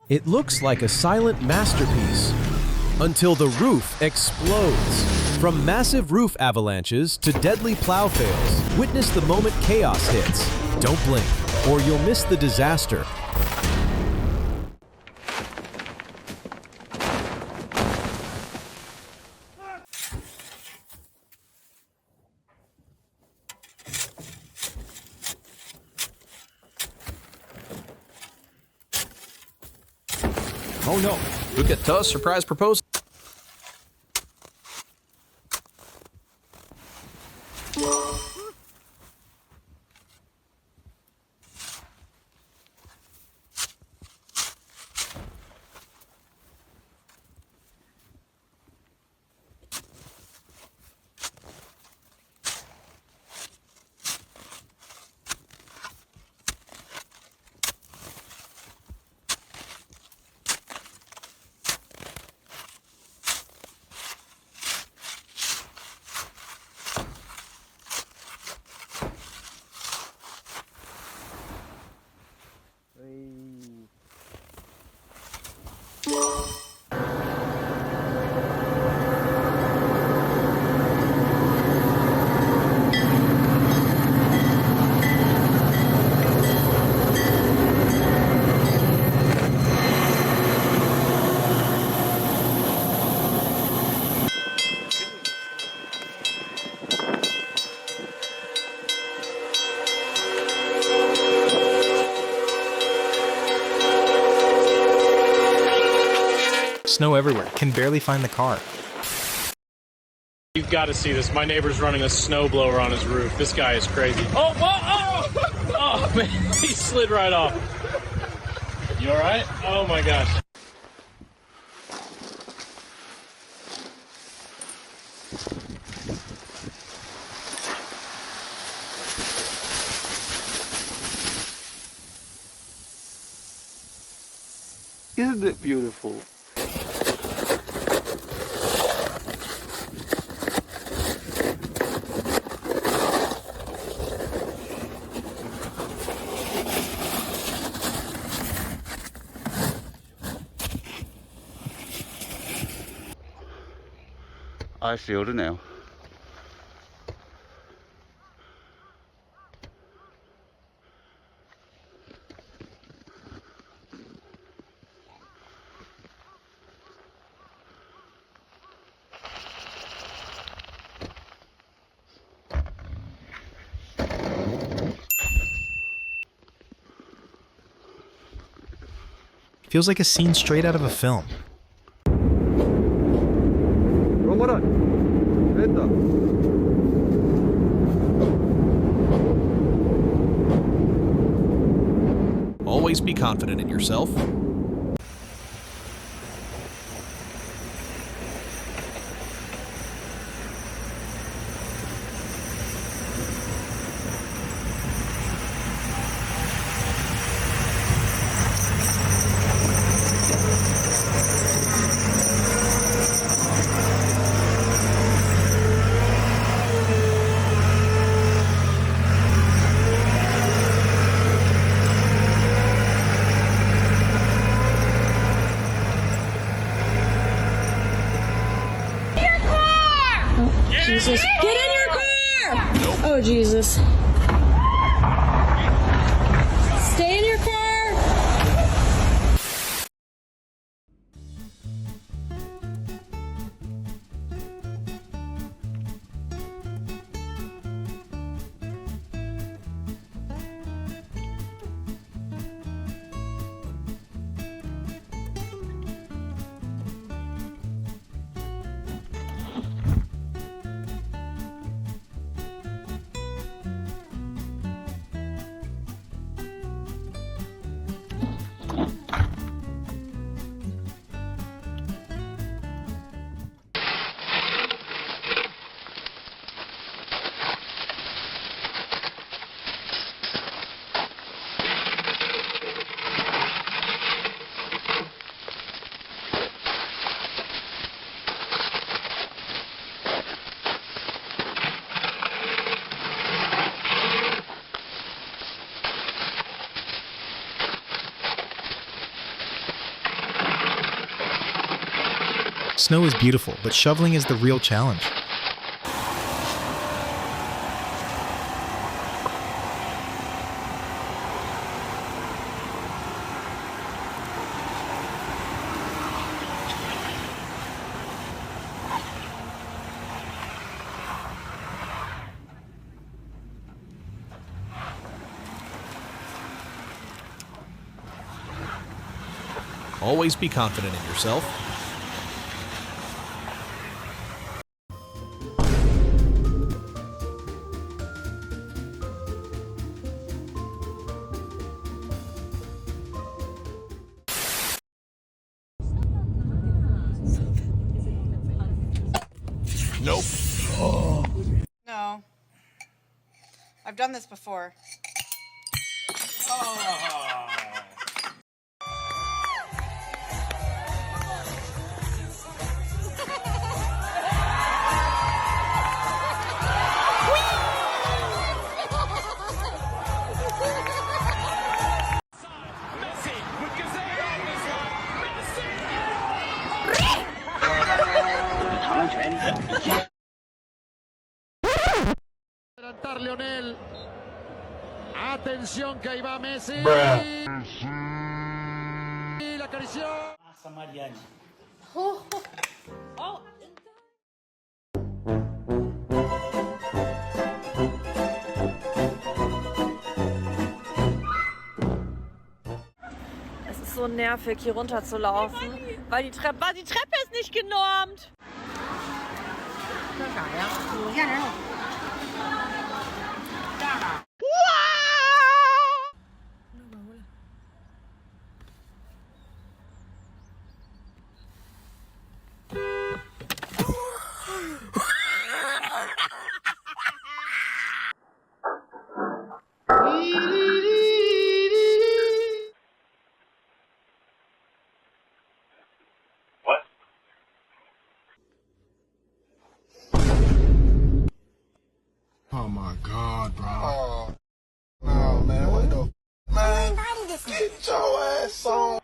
It looks like a silent masterpiece until the roof explodes. From massive roof avalanches to deadly plow fails, witness the moment chaos hits. Don't blink, or you'll miss the disaster. Oh no, look at us, surprise proposal. Snow everywhere. Can barely find the car. You've got to see this. My neighbor's running a snowblower on his roof. This guy is crazy. Oh, whoa, oh! Oh, man, he slid right off. You all right? Oh, my gosh. Isn't it beautiful? I feel it now. Feels like a scene straight out of a film. Always be confident in yourself. Jesus. Get in your car! Nope. Oh, Jesus. Stay in your car! Snow is beautiful, but shoveling is the real challenge. Always be confident in yourself. Nope. No. I've done this before. Leonel. Atención que ahí va Messi. Y la acarició. Es ist so nervig, hier runter zu laufen, weil die Treppe ist nicht genormt. Oh my God, bro. Oh, no, man. What the? Man, get your ass on.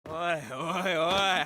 Oi, oi, oi.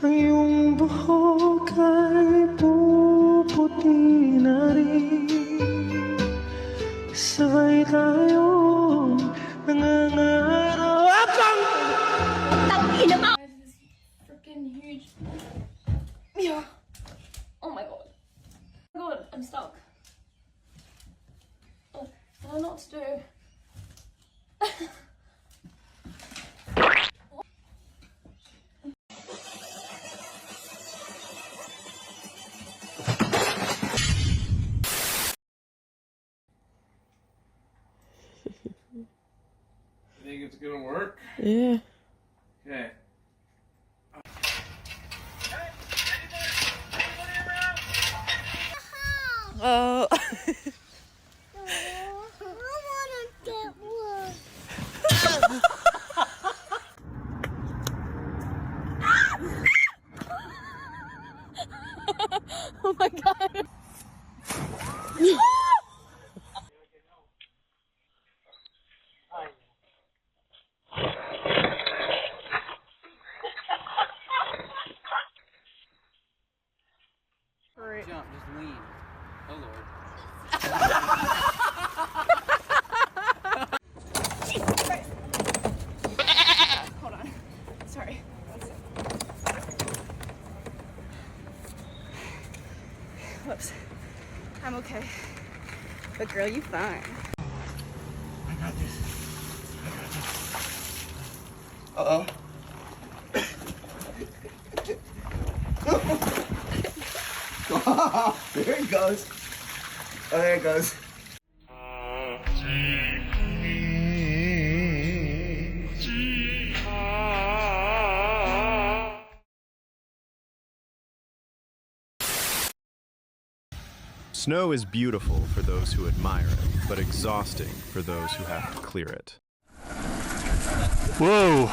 Yung buhok ay puputi na rin. Sabay tayong nangangarap. Freaking huge. Yeah. Oh my god. Oh my god, I'm stuck. Oh, I don't know what to do. You think it's gonna work? Yeah. Okay. Oh. Oh my god. Jump, just lean. Oh Lord. Hold on. Sorry. Whoops. I'm okay. But girl, you fine. I got this. Uh-oh. There he goes. Oh, there he goes. Snow is beautiful for those who admire it, but exhausting for those who have to clear it. Whoa!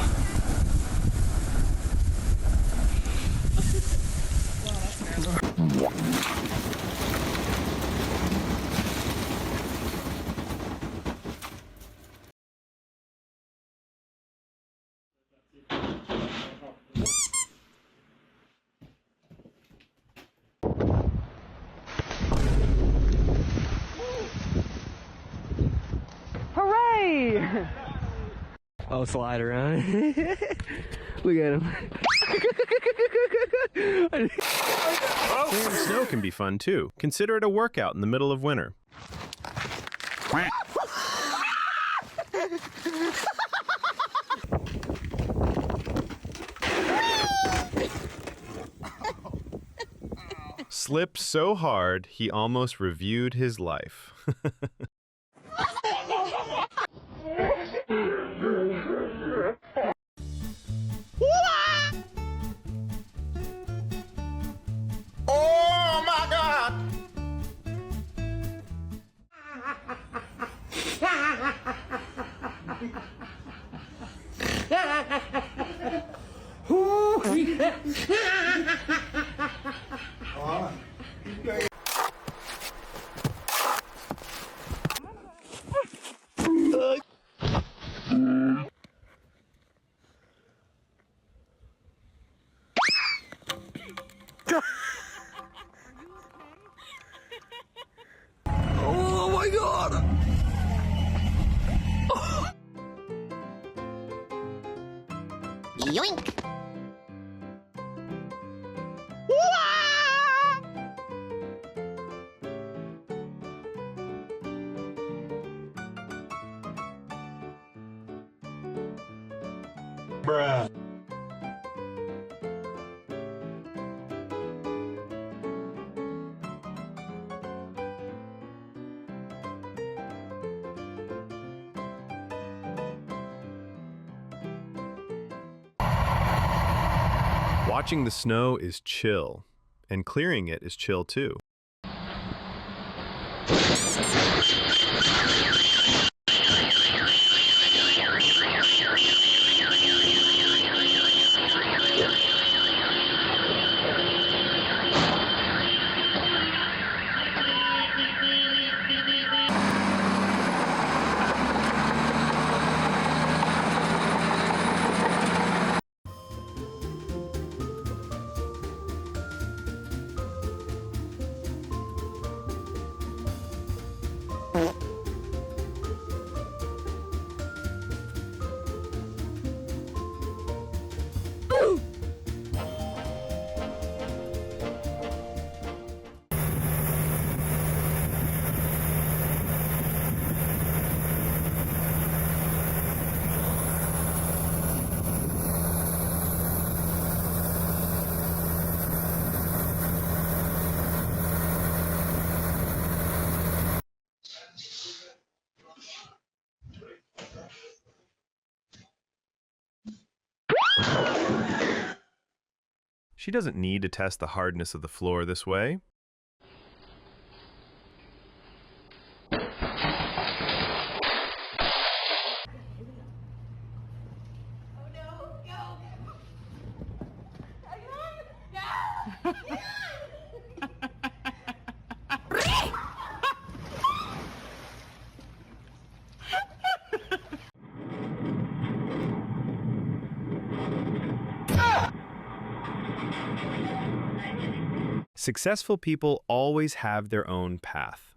Hooray! Oh, slide around. Look at him. Clearing snow can be fun too. Consider it a workout in the middle of winter. Slipped so hard, he almost reviewed his life. Oh my God! Oh my God! Yoink! Bruh. Watching the snow is chill, and clearing it is chill too. She doesn't need to test the hardness of the floor this way. Successful people always have their own path.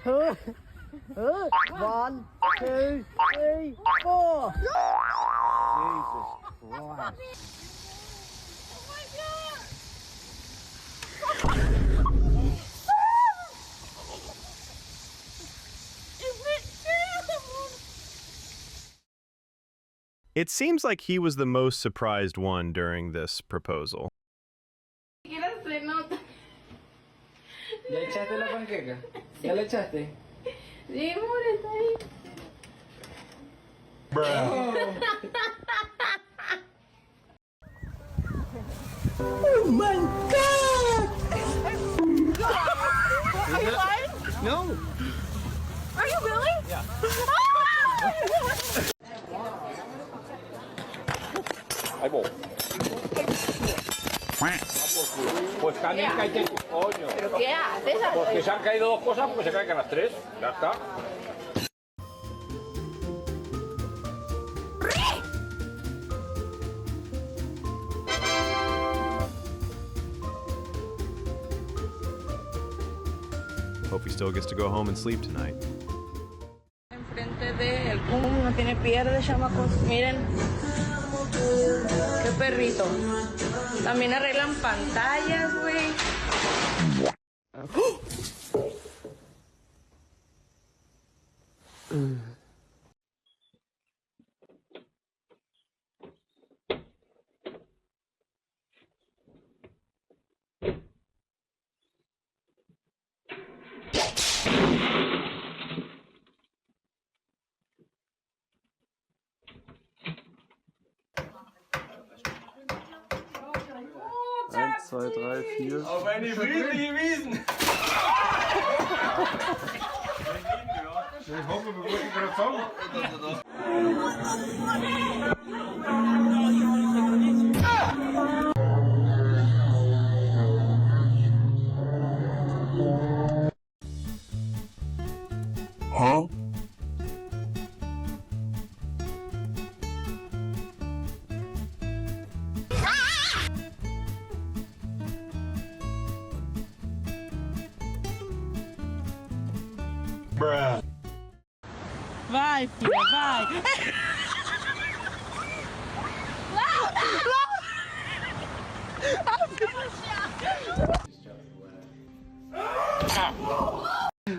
1, 2, 3, 4. Jesus Christ. It seems like he was the most surprised one during this proposal. ¿Ya echaste la panqueca? ¿Ya la echaste? Sí, amor, está ahí. Oh my God! Are you lying? No. Are you really? Yeah. Ahí voy. Pues también caíte tu coño. ¿Pero qué haces? Porque se han caído dos cosas, pues se caigan las tres. Ya está. Hope he still gets to go home and sleep tonight. Enfrente de él. No tiene pierde, chamacos. Miren. Qué perrito. También arreglan pantallas, güey. Eins, zwei, drei, vier. Auf eine Wiese gewiesen! Ich hoffe, wir wollten gerade sagen. Huh? Bruh. Vai, filha, vai.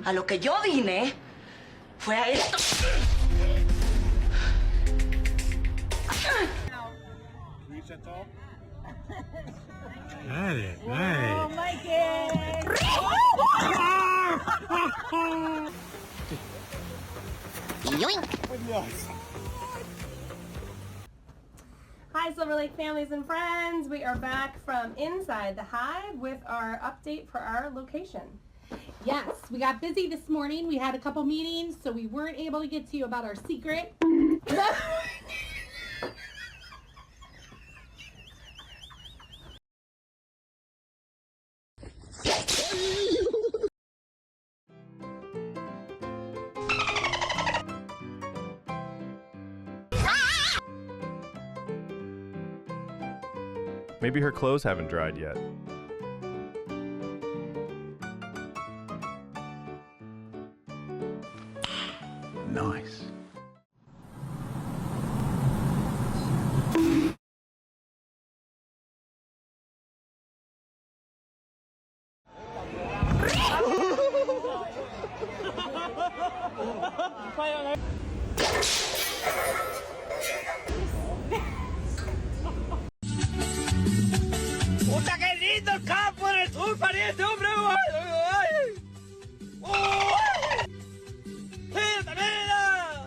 A lo que yo vine fue a esto. Oh, Hi, Silver Lake families and friends. We are back from inside the hive with our update for our location. Yes, we got busy this morning. We had a couple meetings, so we weren't able to get to you about our secret. Maybe her clothes haven't dried yet. Nice. ¡Puta, qué lindo el campo en el sur, pariente, hombre! ¡Mira, mira!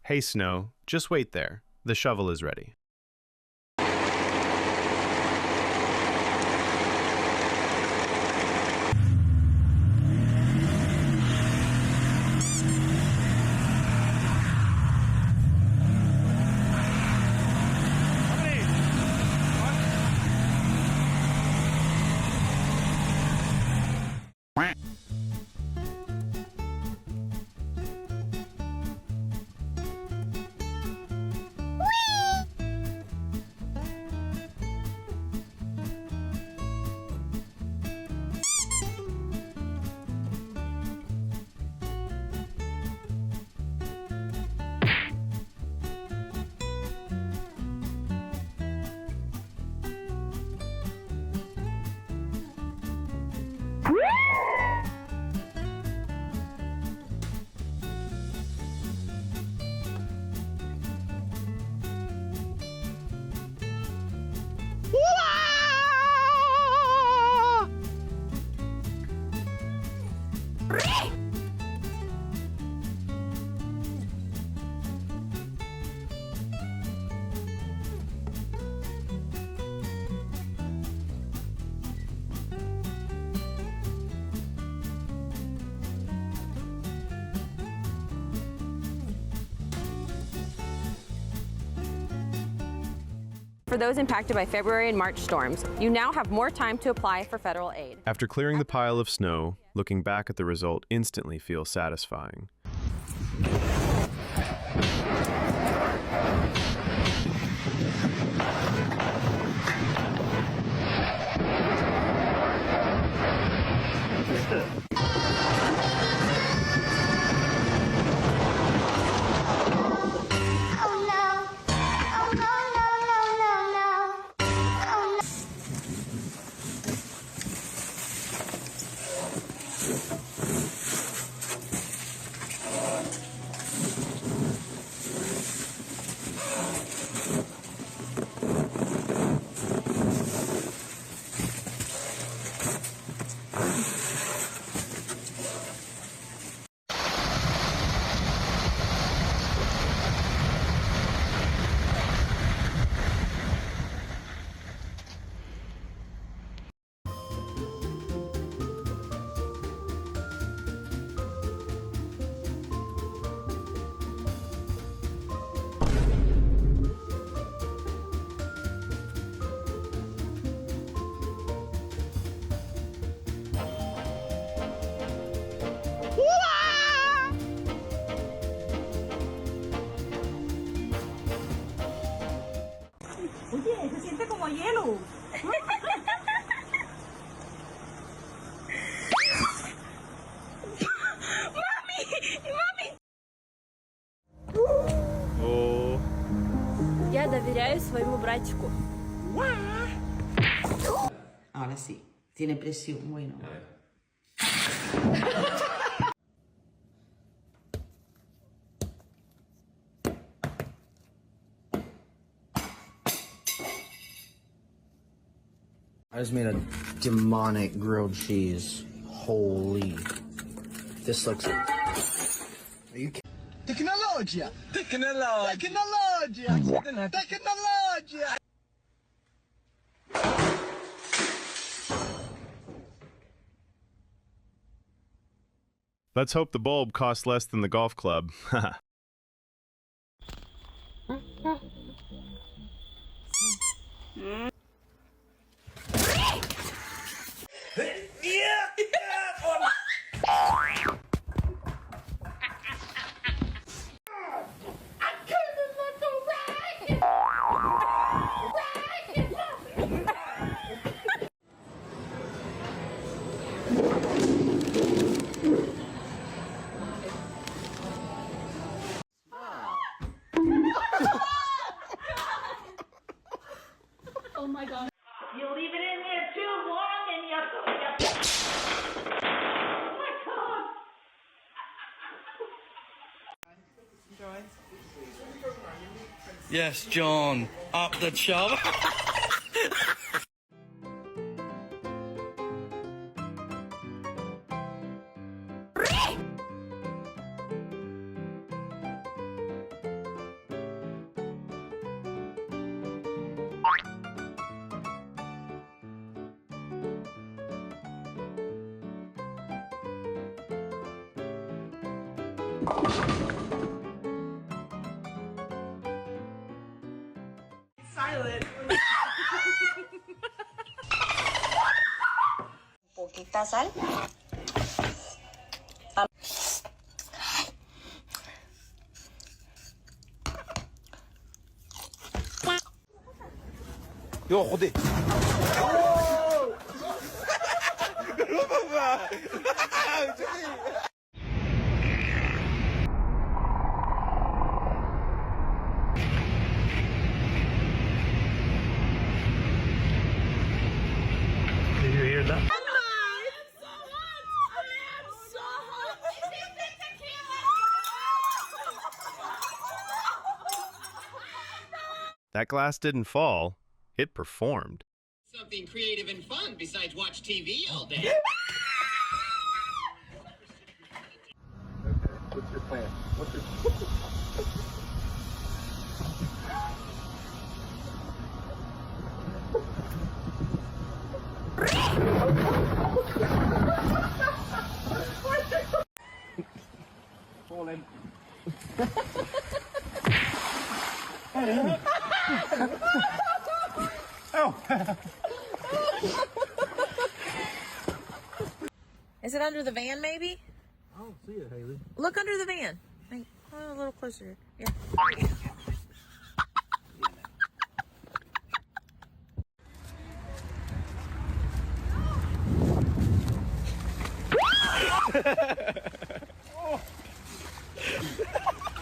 Hey, Snow, just wait there. The shovel is ready. For those impacted by February and March storms, you now have more time to apply for federal aid. After clearing the pile of snow, looking back at the result instantly feels satisfying. Oye, se siente como hielo. О. Я доверяю своему братику. Ahora sí, tiene presión, bueno. I just made a demonic grilled cheese. Holy. This looks... Are you kidding? Tecnologia! Tecnologia! Tecnologia! Let's hope the bulb costs less than the golf club. Oh my god. You leave it in there too long and you have to... Oh my god. Yes, John. Up the chub. Silent. Poquita sal. Yo, joder. Did you hear that? That glass didn't fall, it performed. Something creative and fun besides watch TV all day. What's your plan? What's your... Fall in. Is it under the van, maybe? I don't see it, Haley. Look under the van. Like, a little closer. Yeah.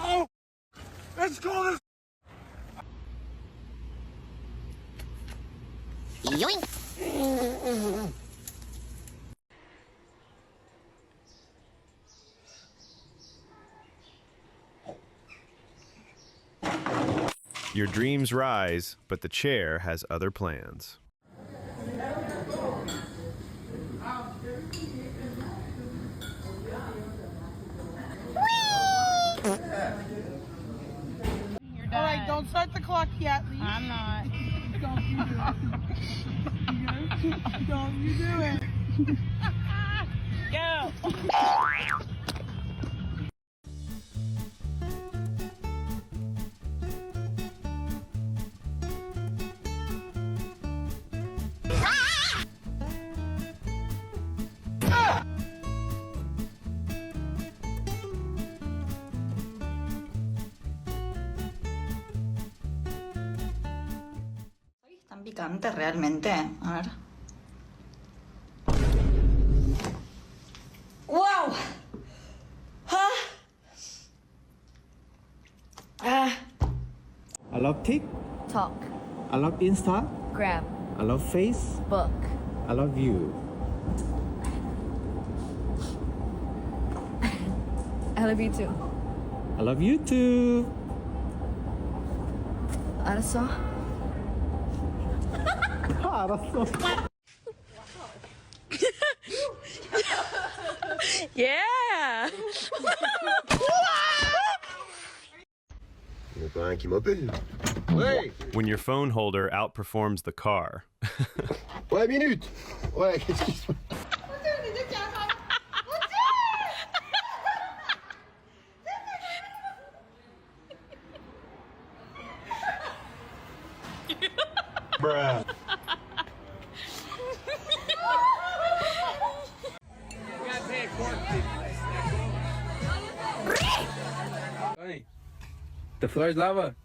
Oh! Let's go this. Yoink! Your dreams rise, but the chair has other plans. All right, don't start the clock yet, Lee. I'm not. Don't you do it. Don't you do it. Go. Tan picante realmente. A ver. ¡Wow! I love tick. Talk. I love Insta. Grab. I love Facebook. I love you. I love you too. I love you too. 알았어. 알았어. Yeah. Il y a pas un qui m'appelle. Ouais. When your phone holder outperforms the car. Ouais, minute. Ouais, qu'est-ce qui se passe? Bruh. The floor is lava.